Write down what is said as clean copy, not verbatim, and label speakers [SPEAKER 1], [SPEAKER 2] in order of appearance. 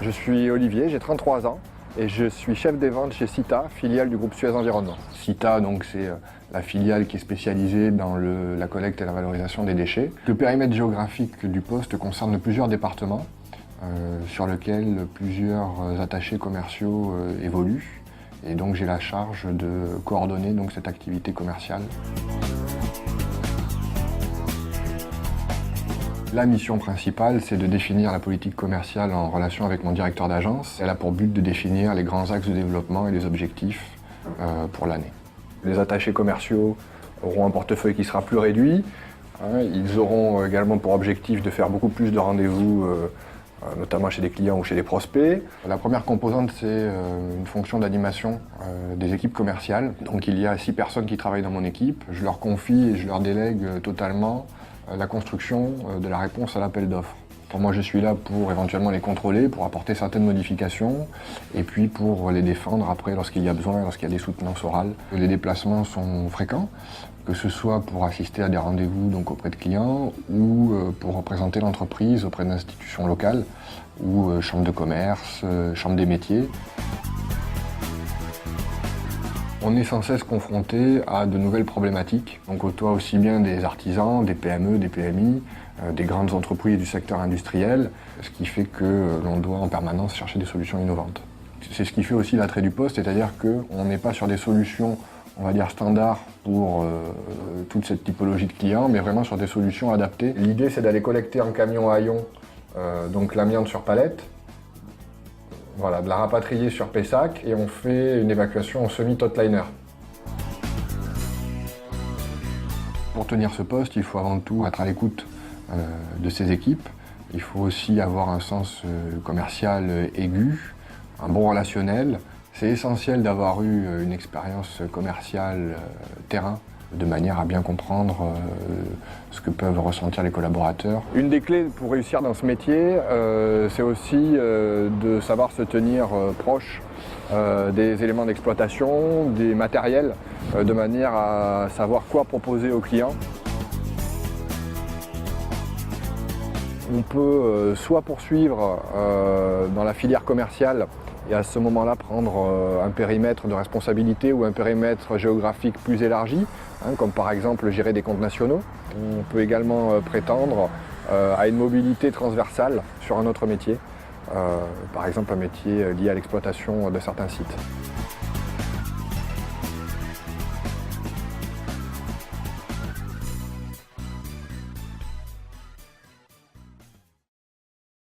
[SPEAKER 1] Je suis Olivier, j'ai 33 ans et je suis chef des ventes chez Cita, filiale du groupe Suez Environnement. Cita, donc, c'est la filiale qui est spécialisée dans la collecte et la valorisation des déchets. Le périmètre géographique du poste concerne plusieurs départements sur lesquels plusieurs attachés commerciaux évoluent. Et donc j'ai la charge de coordonner donc, cette activité commerciale. La mission principale, c'est de définir la politique commerciale en relation avec mon directeur d'agence. Elle a pour but de définir les grands axes de développement et les objectifs pour l'année. Les attachés commerciaux auront un portefeuille qui sera plus réduit. Ils auront également pour objectif de faire beaucoup plus de rendez-vous, notamment chez des clients ou chez des prospects. La première composante, c'est une fonction d'animation des équipes commerciales. Donc il y a 6 personnes qui travaillent dans mon équipe. Je leur confie et je leur délègue totalement la construction de la réponse à l'appel d'offres. Moi, je suis là pour éventuellement les contrôler, pour apporter certaines modifications et puis pour les défendre après lorsqu'il y a besoin, lorsqu'il y a des soutenances orales. Les déplacements sont fréquents, que ce soit pour assister à des rendez-vous donc auprès de clients ou pour représenter l'entreprise auprès d'institutions locales ou chambres de commerce, chambres des métiers. On est sans cesse confronté à de nouvelles problématiques, donc aussi bien des artisans, des PME, des PMI, des grandes entreprises du secteur industriel, ce qui fait que l'on doit en permanence chercher des solutions innovantes. C'est ce qui fait aussi l'attrait du poste, c'est-à-dire qu'on n'est pas sur des solutions, on va dire, standards pour toute cette typologie de clients, mais vraiment sur des solutions adaptées. L'idée, c'est d'aller collecter en camion à haillons, donc l'amiante sur palette, voilà, de la rapatrier sur Pessac et on fait une évacuation en semi-totliner. Pour tenir ce poste, il faut avant tout être à l'écoute de ses équipes. Il faut aussi avoir un sens commercial aigu, un bon relationnel. C'est essentiel d'avoir eu une expérience commerciale terrain, de manière à bien comprendre ce que peuvent ressentir les collaborateurs. Une des clés pour réussir dans ce métier, c'est aussi de savoir se tenir proche des éléments d'exploitation, des matériels, de manière à savoir quoi proposer aux clients. On peut soit poursuivre dans la filière commerciale et à ce moment-là prendre un périmètre de responsabilité ou un périmètre géographique plus élargi, comme par exemple gérer des comptes nationaux. On peut également prétendre à une mobilité transversale sur un autre métier, par exemple un métier lié à l'exploitation de certains sites.